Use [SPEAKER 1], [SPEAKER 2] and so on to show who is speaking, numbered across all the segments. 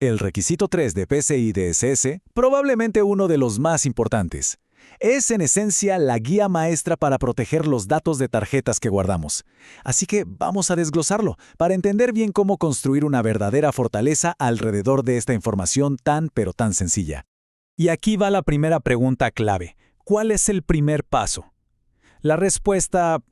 [SPEAKER 1] El requisito 3 de PCI DSS, probablemente uno de los más importantes. Es en esencia la guía maestra para proteger los datos de tarjetas que guardamos. Así que vamos a desglosarlo para entender bien cómo construir una verdadera fortaleza alrededor de esta información tan pero tan sencilla. Y aquí va la primera pregunta clave. ¿Cuál es el primer paso? La respuesta,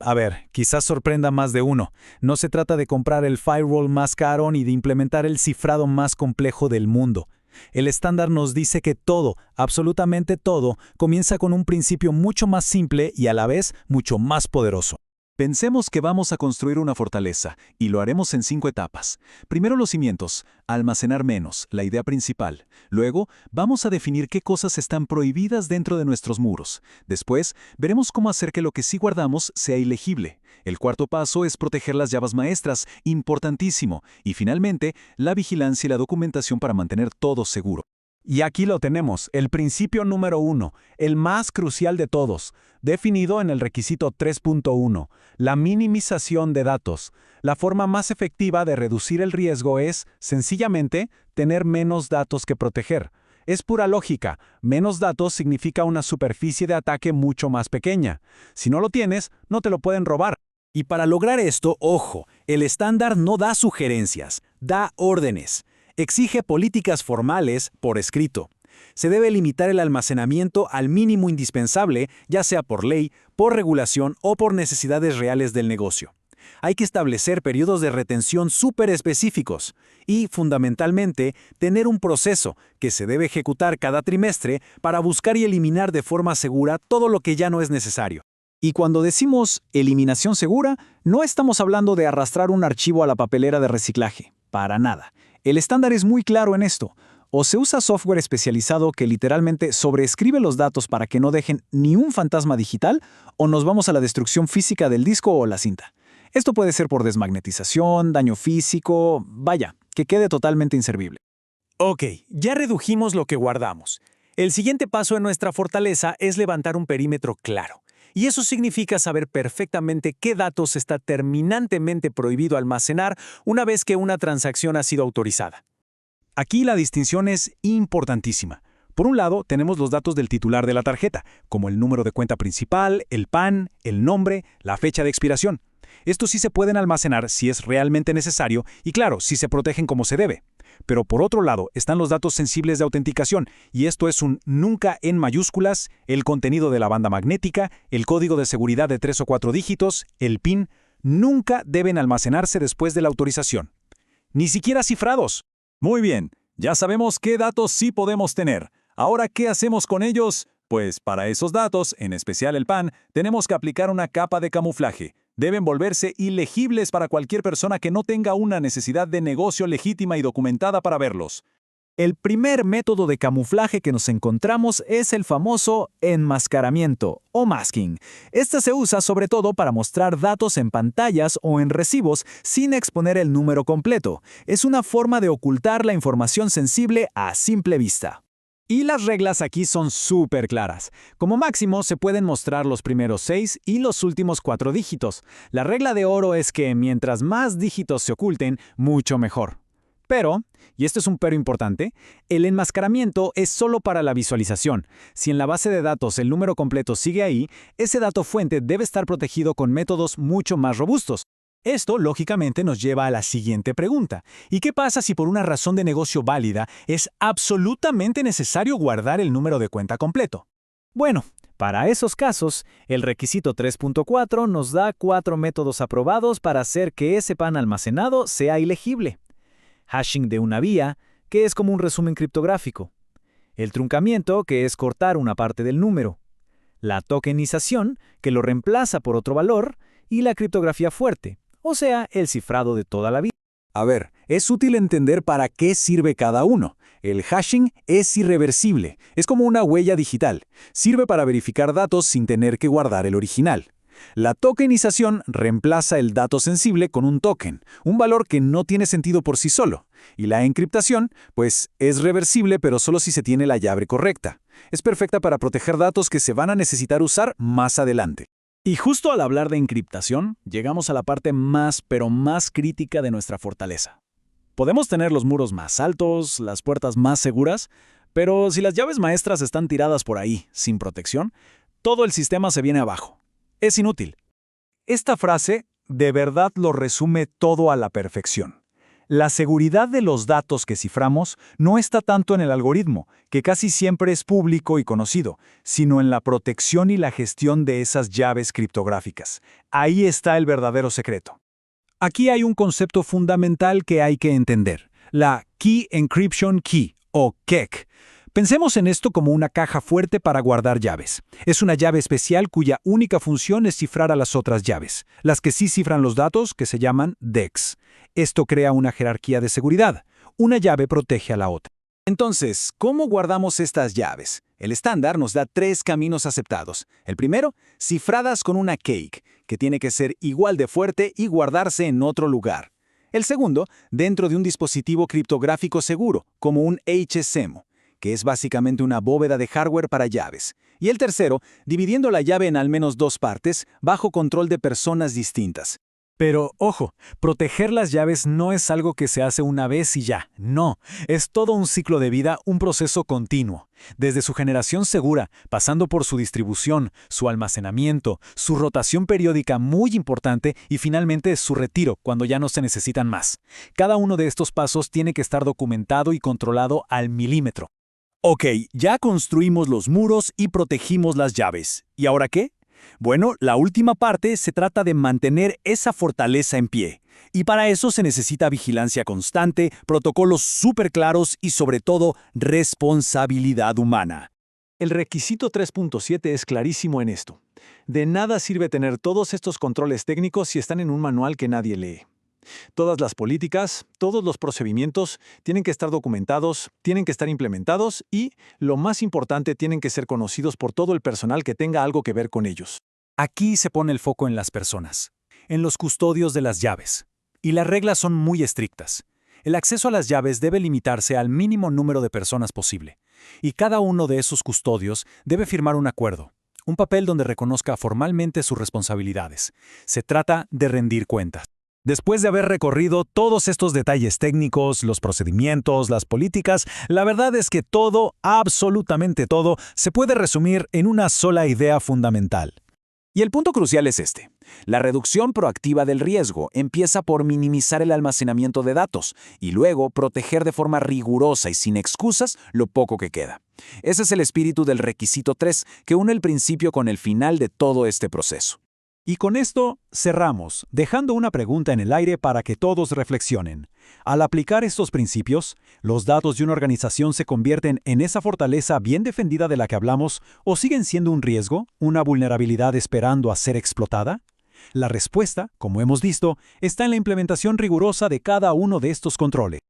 [SPEAKER 1] quizás sorprenda más de uno. No se trata de comprar el firewall más caro ni de implementar el cifrado más complejo del mundo. El estándar nos dice que todo, absolutamente todo, comienza con un principio mucho más simple y a la vez mucho más poderoso. Pensemos que vamos a construir una fortaleza, y lo haremos en 5 etapas. Primero los cimientos, almacenar menos, la idea principal. Luego, vamos a definir qué cosas están prohibidas dentro de nuestros muros. Después, veremos cómo hacer que lo que sí guardamos sea ilegible. El cuarto paso es proteger las llaves maestras, importantísimo. Y finalmente, la vigilancia y la documentación para mantener todo seguro. Y aquí lo tenemos, el principio número 1, el más crucial de todos, definido en el requisito 3.1, la minimización de datos. La forma más efectiva de reducir el riesgo es, sencillamente, tener menos datos que proteger. Es pura lógica, menos datos significa una superficie de ataque mucho más pequeña. Si no lo tienes, no te lo pueden robar. Y para lograr esto, ojo, el estándar no da sugerencias, da órdenes. Exige políticas formales por escrito. Se debe limitar el almacenamiento al mínimo indispensable, ya sea por ley, por regulación o por necesidades reales del negocio. Hay que establecer periodos de retención súper específicos y, fundamentalmente, tener un proceso que se debe ejecutar cada trimestre para buscar y eliminar de forma segura todo lo que ya no es necesario. Y cuando decimos eliminación segura, no estamos hablando de arrastrar un archivo a la papelera de reciclaje, para nada. El estándar es muy claro en esto. O se usa software especializado que literalmente sobreescribe los datos para que no dejen ni un fantasma digital, o nos vamos a la destrucción física del disco o la cinta. Esto puede ser por desmagnetización, daño físico, que quede totalmente inservible. Ok, ya redujimos lo que guardamos. El siguiente paso en nuestra fortaleza es levantar un perímetro claro. Y eso significa saber perfectamente qué datos está terminantemente prohibido almacenar una vez que una transacción ha sido autorizada. Aquí la distinción es importantísima. Por un lado, tenemos los datos del titular de la tarjeta, como el número de cuenta principal, el PAN, el nombre, la fecha de expiración. Estos sí se pueden almacenar si es realmente necesario y, claro, si se protegen como se debe. Pero por otro lado están los datos sensibles de autenticación, y esto es un nunca en mayúsculas, el contenido de la banda magnética, el código de seguridad de 3 o 4 dígitos, el PIN, nunca deben almacenarse después de la autorización. Ni siquiera cifrados. Muy bien, ya sabemos qué datos sí podemos tener. Ahora, ¿qué hacemos con ellos? Pues para esos datos, en especial el PAN, tenemos que aplicar una capa de camuflaje. Deben volverse ilegibles para cualquier persona que no tenga una necesidad de negocio legítima y documentada para verlos. El primer método de camuflaje que nos encontramos es el famoso enmascaramiento o masking. Este se usa sobre todo para mostrar datos en pantallas o en recibos sin exponer el número completo. Es una forma de ocultar la información sensible a simple vista. Y las reglas aquí son súper claras. Como máximo se pueden mostrar los primeros 6 y los últimos 4 dígitos. La regla de oro es que mientras más dígitos se oculten, mucho mejor. Pero, y esto es un pero importante, el enmascaramiento es solo para la visualización. Si en la base de datos el número completo sigue ahí, ese dato fuente debe estar protegido con métodos mucho más robustos. Esto, lógicamente, nos lleva a la siguiente pregunta. ¿Y qué pasa si por una razón de negocio válida es absolutamente necesario guardar el número de cuenta completo? Bueno, para esos casos, el requisito 3.4 nos da 4 métodos aprobados para hacer que ese PAN almacenado sea ilegible. Hashing de una vía, que es como un resumen criptográfico. El truncamiento, que es cortar una parte del número. La tokenización, que lo reemplaza por otro valor. Y la criptografía fuerte, o sea, el cifrado de toda la vida. Es útil entender para qué sirve cada uno. El hashing es irreversible, es como una huella digital. Sirve para verificar datos sin tener que guardar el original. La tokenización reemplaza el dato sensible con un token, un valor que no tiene sentido por sí solo. Y la encriptación, pues, es reversible pero solo si se tiene la llave correcta. Es perfecta para proteger datos que se van a necesitar usar más adelante. Y justo al hablar de encriptación, llegamos a la parte más, pero más crítica de nuestra fortaleza. Podemos tener los muros más altos, las puertas más seguras, pero si las llaves maestras están tiradas por ahí, sin protección, todo el sistema se viene abajo. Es inútil.
[SPEAKER 2] Esta frase de verdad lo resume todo a la perfección. La seguridad de los datos que ciframos no está tanto en el algoritmo, que casi siempre es público y conocido, sino en la protección y la gestión de esas llaves criptográficas. Ahí está el verdadero secreto.
[SPEAKER 3] Aquí hay un concepto fundamental que hay que entender, la Key Encryption Key, o KEK. Pensemos en esto como una caja fuerte para guardar llaves. Es una llave especial cuya única función es cifrar a las otras llaves, las que sí cifran los datos, que se llaman DEX. Esto crea una jerarquía de seguridad. Una llave protege a la otra.
[SPEAKER 1] Entonces, ¿cómo guardamos estas llaves? El estándar nos da 3 caminos aceptados. El primero, cifradas con una cake, que tiene que ser igual de fuerte y guardarse en otro lugar. El segundo, dentro de un dispositivo criptográfico seguro, como un HSM, que es básicamente una bóveda de hardware para llaves. Y el tercero, dividiendo la llave en al menos 2 partes, bajo control de personas distintas.
[SPEAKER 3] Pero, ojo, proteger las llaves no es algo que se hace una vez y ya. No, es todo un ciclo de vida, un proceso continuo. Desde su generación segura, pasando por su distribución, su almacenamiento, su rotación periódica muy importante y finalmente su retiro cuando ya no se necesitan más. Cada uno de estos pasos tiene que estar documentado y controlado al milímetro.
[SPEAKER 2] Ok, ya construimos los muros y protegimos las llaves. ¿Y ahora qué? Bueno, la última parte se trata de mantener esa fortaleza en pie. Y para eso se necesita vigilancia constante, protocolos súper claros y sobre todo responsabilidad humana.
[SPEAKER 3] El requisito 3.7 es clarísimo en esto. De nada sirve tener todos estos controles técnicos si están en un manual que nadie lee. Todas las políticas, todos los procedimientos tienen que estar documentados, tienen que estar implementados y, lo más importante, tienen que ser conocidos por todo el personal que tenga algo que ver con ellos. Aquí se pone el foco en las personas, en los custodios de las llaves. Y las reglas son muy estrictas. El acceso a las llaves debe limitarse al mínimo número de personas posible. Y cada uno de esos custodios debe firmar un acuerdo, un papel donde reconozca formalmente sus responsabilidades. Se trata de rendir cuentas. Después de haber recorrido todos estos detalles técnicos, los procedimientos, las políticas, la verdad es que todo, absolutamente todo, se puede resumir en una sola idea fundamental.
[SPEAKER 1] Y el punto crucial es este. La reducción proactiva del riesgo empieza por minimizar el almacenamiento de datos y luego proteger de forma rigurosa y sin excusas lo poco que queda. Ese es el espíritu del requisito 3 que une el principio con el final de todo este proceso.
[SPEAKER 3] Y con esto cerramos, dejando una pregunta en el aire para que todos reflexionen. Al aplicar estos principios, ¿los datos de una organización se convierten en esa fortaleza bien defendida de la que hablamos o siguen siendo un riesgo, una vulnerabilidad esperando a ser explotada? La respuesta, como hemos visto, está en la implementación rigurosa de cada uno de estos controles.